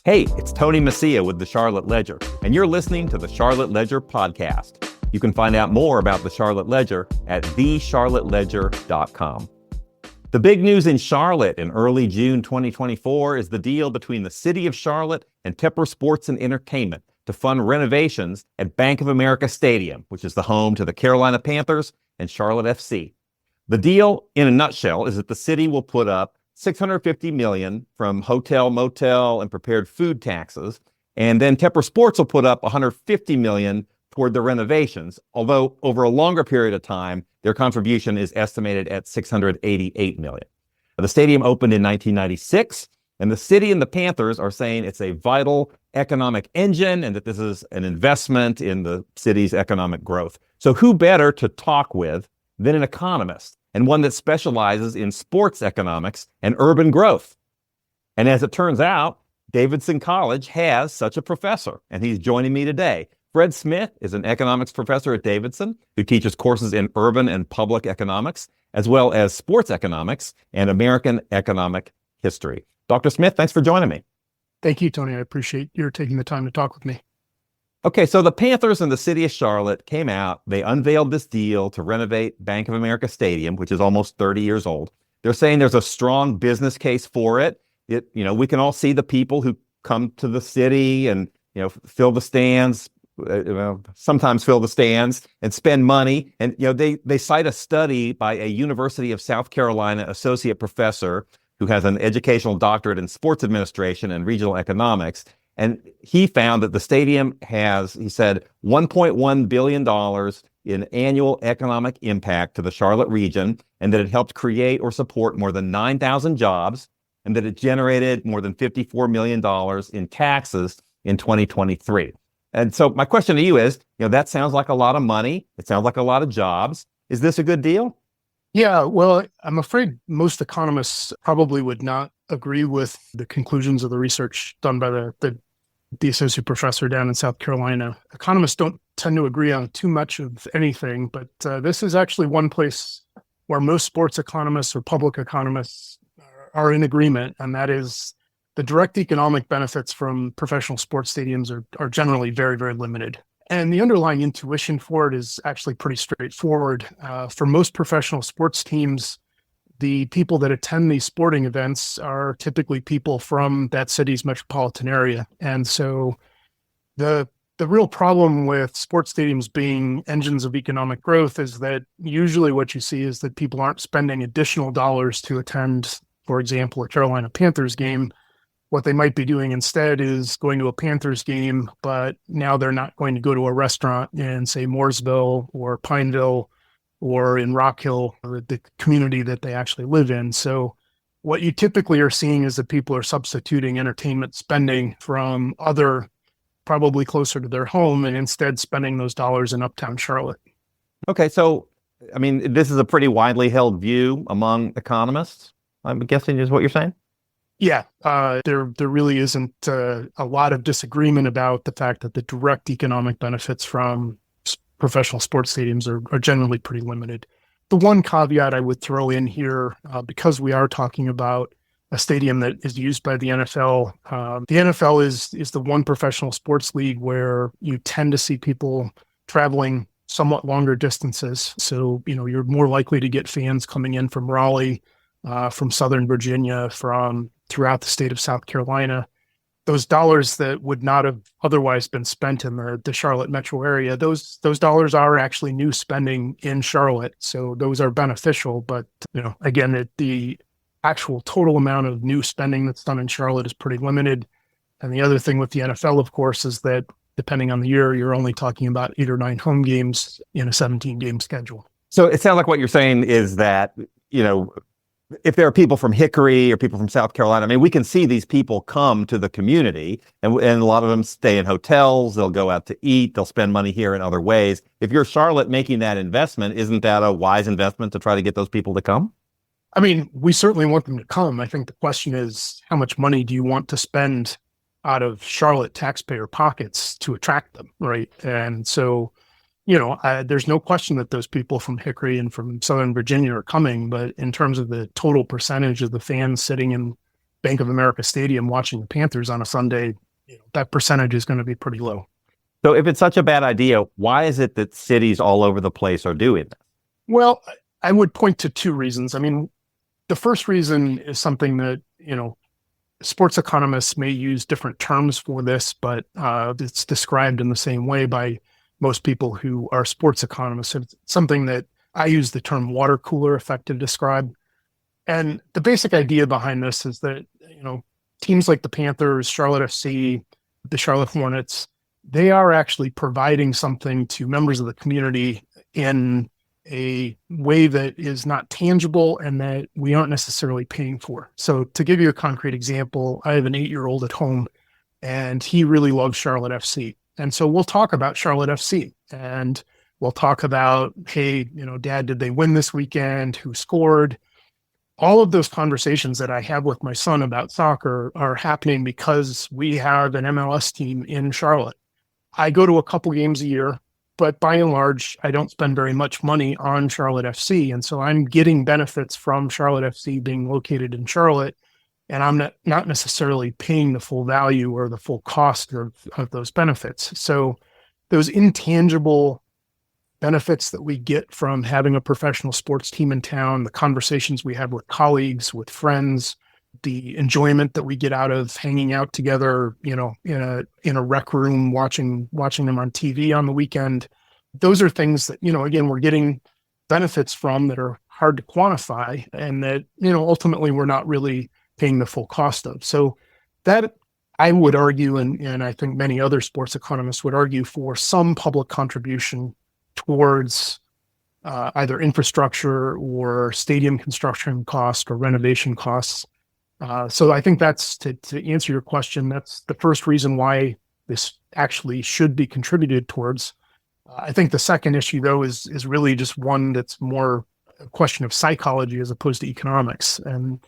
Hey, it's Tony Mecia with the Charlotte Ledger, and you're listening to the Charlotte Ledger podcast. You can find out more about the Charlotte Ledger at thecharlotteledger.com. The big news in Charlotte in early June 2024 is the deal between the City of Charlotte and Tepper Sports and Entertainment to fund renovations at Bank of America Stadium, which is the home to the Carolina Panthers and Charlotte FC. The deal, in a nutshell, is that the city will put up $650 million from hotel, motel, and prepared food taxes, and then Tepper Sports will put up $150 million toward the renovations, although over a longer period of time, their contribution is estimated at $688 million. The stadium opened in 1996, and the city and the Panthers are saying it's a vital economic engine and that this is an investment in the city's economic growth. So who better to talk with than an economist, and one that specializes in sports economics and urban growth? And as it turns out, Davidson College has such a professor, and he's joining me today. Fred Smith is an economics professor at Davidson who teaches courses in urban and public economics, as well as sports economics and American economic history. Dr. Smith, thanks for joining me. Thank you, Tony. I appreciate your taking the time to talk with me. Okay, so the Panthers and the city of Charlotte came out. They unveiled this deal to renovate Bank of America Stadium, which is almost 30 years old. They're saying there's a strong business case for it. We can all see the people who come to the city and, fill the stands, sometimes fill the stands and spend money. And, they cite a study by a University of South Carolina associate professor who has an educational doctorate in sports administration and regional economics. And he found that the stadium has, he said, $1.1 billion in annual economic impact to the Charlotte region, and that it helped create or support more than 9,000 jobs, and that it generated more than $54 million in taxes in 2023. And so my question to you is, that sounds like a lot of money. It sounds like a lot of jobs. Is this a good deal? Yeah, well, I'm afraid most economists probably would not agree with the conclusions of the research done by the associate professor down in South Carolina. Economists don't tend to agree on too much of anything, but this is actually one place where most sports economists or public economists are in agreement, and that is the direct economic benefits from professional sports stadiums are generally very, very limited. And the underlying intuition for it is actually pretty straightforward. For most professional sports teams, the people that attend these sporting events are typically people from that city's metropolitan area. And so the real problem with sports stadiums being engines of economic growth is that usually what you see is that people aren't spending additional dollars to attend, for example, a Carolina Panthers game. What they might be doing instead is going to a Panthers game, but now they're not going to go to a restaurant in, say, Mooresville or Pineville or in Rock Hill, the community that they actually live in. So what you typically are seeing is that people are substituting entertainment spending from other, probably closer to their home, and instead spending those dollars in uptown Charlotte. Okay, so, this is a pretty widely held view among economists, I'm guessing is what you're saying? Yeah, there really isn't a lot of disagreement about the fact that the direct economic benefits from professional sports stadiums are generally pretty limited. The one caveat I would throw in here, because we are talking about a stadium that is used by the NFL, the NFL is the one professional sports league where you tend to see people traveling somewhat longer distances. So, you're more likely to get fans coming in from Raleigh, from Southern Virginia, from throughout the state of South Carolina. Those dollars that would not have otherwise been spent in the Charlotte metro area, those dollars are actually new spending in Charlotte. So those are beneficial. But, again, the actual total amount of new spending that's done in Charlotte is pretty limited. And the other thing with the NFL, of course, is that depending on the year, you're only talking about 8 or 9 home games in a 17-game schedule. So it sounds like what you're saying is that, if there are people from Hickory or people from South Carolina, we can see these people come to the community, and a lot of them stay in hotels, they'll go out to eat, they'll spend money here in other ways. If you're Charlotte making that investment, isn't that a wise investment to try to get those people to come? We certainly want them to come. I think the question is, how much money do you want to spend out of Charlotte taxpayer pockets to attract them, right? And so there's no question that those people from Hickory and from Southern Virginia are coming, but in terms of the total percentage of the fans sitting in Bank of America Stadium watching the Panthers on a Sunday, that percentage is going to be pretty low. So if it's such a bad idea, why is it that cities all over the place are doing this? Well, I would point to two reasons. I mean, the first reason is something that, sports economists may use different terms for this, but it's described in the same way by most people who are sports economists. It's something that I use the term water cooler effect to describe. And the basic idea behind this is that, teams like the Panthers, Charlotte FC, the Charlotte Hornets, they are actually providing something to members of the community in a way that is not tangible and that we aren't necessarily paying for. So to give you a concrete example, I have an 8-year-old at home and he really loves Charlotte FC. And so we'll talk about Charlotte FC and we'll talk about, hey, Dad, did they win this weekend? Who scored? All of those conversations that I have with my son about soccer are happening because we have an MLS team in Charlotte. I go to a couple games a year, but by and large, I don't spend very much money on Charlotte FC. And so I'm getting benefits from Charlotte FC being located in Charlotte, and I'm not necessarily paying the full value or the full cost of those benefits. So those intangible benefits that we get from having a professional sports team in town, the conversations we have with colleagues, with friends, the enjoyment that we get out of hanging out together, in a rec room, watching them on TV on the weekend. Those are things that, again, we're getting benefits from that are hard to quantify and that, ultimately we're not really paying the full cost of. So that I would argue, and I think many other sports economists would argue for some public contribution towards either infrastructure or stadium construction cost or renovation costs. So I think that's to answer your question, that's the first reason why this actually should be contributed towards. I think the second issue, though, is really just one that's more a question of psychology as opposed to economics. And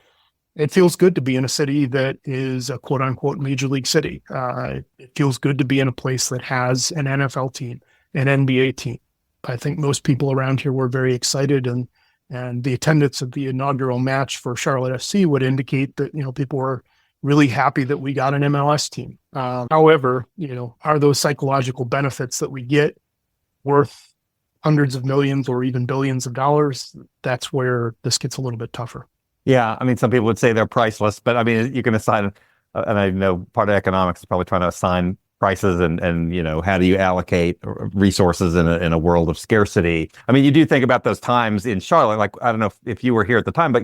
it feels good to be in a city that is a quote unquote major league city. It feels good to be in a place that has an NFL team, an NBA team. I think most people around here were very excited, and the attendance of the inaugural match for Charlotte FC would indicate that, people were really happy that we got an MLS team. However, are those psychological benefits that we get worth hundreds of millions or even billions of dollars? That's where this gets a little bit tougher. Yeah. I mean, some people would say they're priceless, but I mean, you can assign, and I know part of economics is probably trying to assign prices and how do you allocate resources in a world of scarcity. I mean, you do think about those times in Charlotte, like, I don't know if you were here at the time, but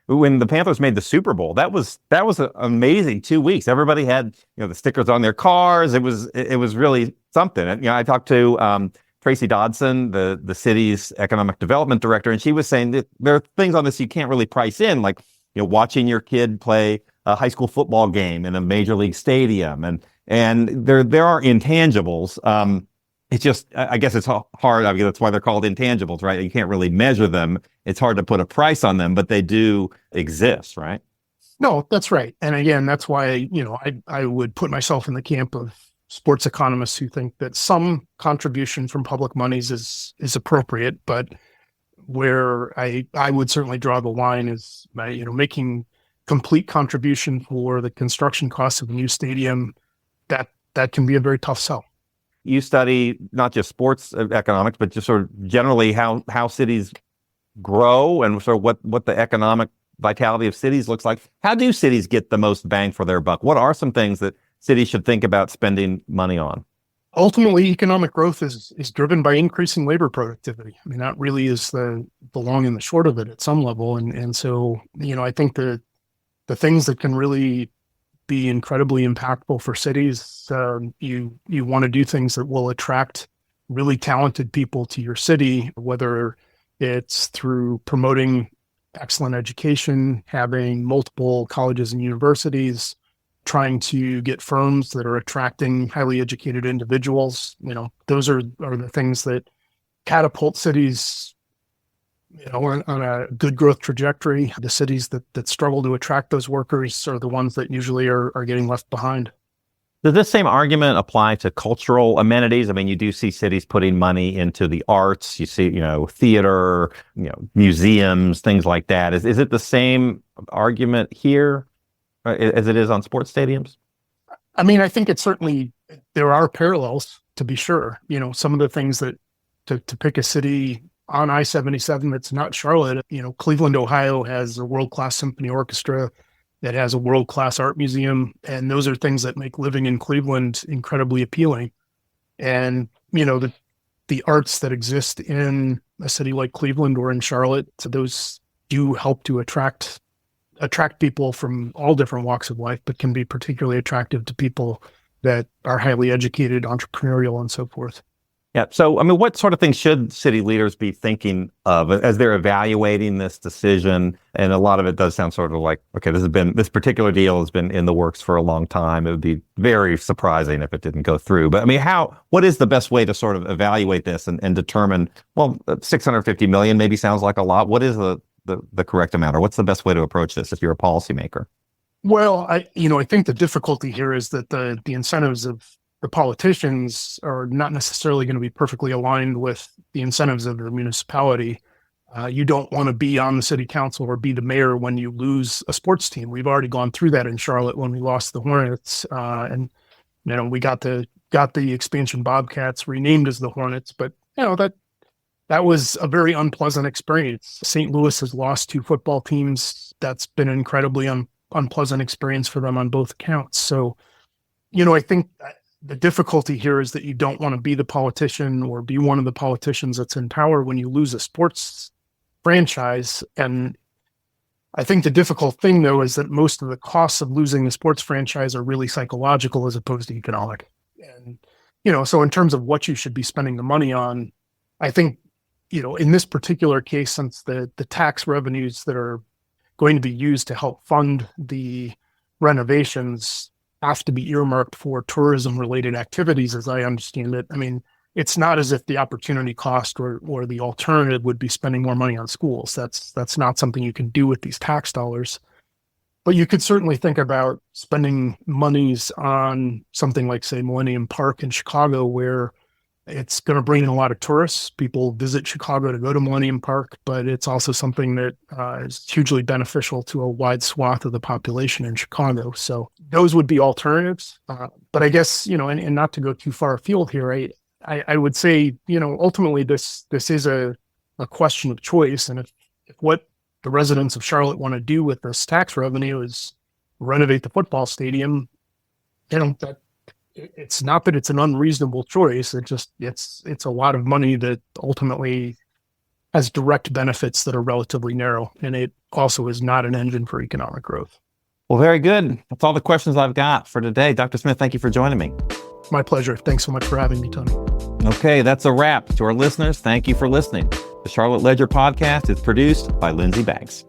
when the Panthers made the Super Bowl, that was an amazing 2 weeks. Everybody had, the stickers on their cars. It was really something. And, I talked to Tracy Dodson, the city's economic development director, and she was saying that there are things on this you can't really price in, like, watching your kid play a high school football game in a major league stadium. And there are intangibles. It's just, I guess it's hard. I mean, that's why they're called intangibles, right? You can't really measure them. It's hard to put a price on them, but they do exist, right? No, that's right. And again, that's why, I would put myself in the camp of sports economists who think that some contribution from public monies is appropriate, but where I would certainly draw the line is by, making complete contribution for the construction costs of a new stadium. That can be a very tough sell. You study not just sports economics, but just sort of generally how cities grow and sort of what the economic vitality of cities looks like. How do cities get the most bang for their buck? What are some things that cities should think about spending money on? Ultimately, economic growth is driven by increasing labor productivity. I mean, that really is the long and the short of it at some level. And so, I think the things that can really be incredibly impactful for cities, you want to do things that will attract really talented people to your city, whether it's through promoting excellent education, having multiple colleges and universities, trying to get firms that are attracting highly educated individuals. Those are the things that catapult cities on a good growth trajectory. The cities that struggle to attract those workers are the ones that usually are getting left behind. Does this same argument apply to cultural amenities? I mean, you do see cities putting money into the arts. You see, theater, museums, things like that. Is it the same argument here? as it is on sports stadiums? I mean, I think it's certainly, there are parallels, to be sure. Some of the things that, to pick a city on I-77 that's not Charlotte, Cleveland, Ohio has a world-class symphony orchestra that has a world-class art museum. And those are things that make living in Cleveland incredibly appealing. And, the arts that exist in a city like Cleveland or in Charlotte, so those do help to attract people from all different walks of life, but can be particularly attractive to people that are highly educated, entrepreneurial, and so forth. Yeah. So, I mean, what sort of things should city leaders be thinking of as they're evaluating this decision? And a lot of it does sound sort of like, okay, this particular deal has been in the works for a long time. It would be very surprising if it didn't go through. But I mean, what is the best way to sort of evaluate this and determine, well, $650 million maybe sounds like a lot. What is the correct amount, or what's the best way to approach this if you're a policymaker? Well, I think the difficulty here is that the incentives of the politicians are not necessarily going to be perfectly aligned with the incentives of the municipality. You don't want to be on the city council or be the mayor when you lose a sports team. We've already gone through that in Charlotte when we lost the Hornets, and we got the expansion Bobcats renamed as the Hornets, but that was a very unpleasant experience. St. Louis has lost 2 football teams. That's been an incredibly unpleasant experience for them on both accounts. So, I think the difficulty here is that you don't want to be the politician or be one of the politicians that's in power when you lose a sports franchise. And I think the difficult thing, though, is that most of the costs of losing the sports franchise are really psychological as opposed to economic. And, so in terms of what you should be spending the money on, I think, in this particular case, since the tax revenues that are going to be used to help fund the renovations have to be earmarked for tourism-related activities, as I understand it. I mean, it's not as if the opportunity cost or the alternative would be spending more money on schools. That's not something you can do with these tax dollars. But you could certainly think about spending monies on something like, say, Millennium Park in Chicago, where it's going to bring in a lot of tourists. People visit Chicago to go to Millennium Park, but it's also something that is hugely beneficial to a wide swath of the population in Chicago. So those would be alternatives. But I guess, and not to go too far afield here, I would say, ultimately this is a question of choice. And if what the residents of Charlotte want to do with this tax revenue is renovate the football stadium, that it's not that it's an unreasonable choice. It's a lot of money that ultimately has direct benefits that are relatively narrow. And it also is not an engine for economic growth. Well, very good. That's all the questions I've got for today. Dr. Smith, thank you for joining me. My pleasure. Thanks so much for having me, Tony. Okay, that's a wrap. To our listeners, thank you for listening. The Charlotte Ledger podcast is produced by Lindsay Banks.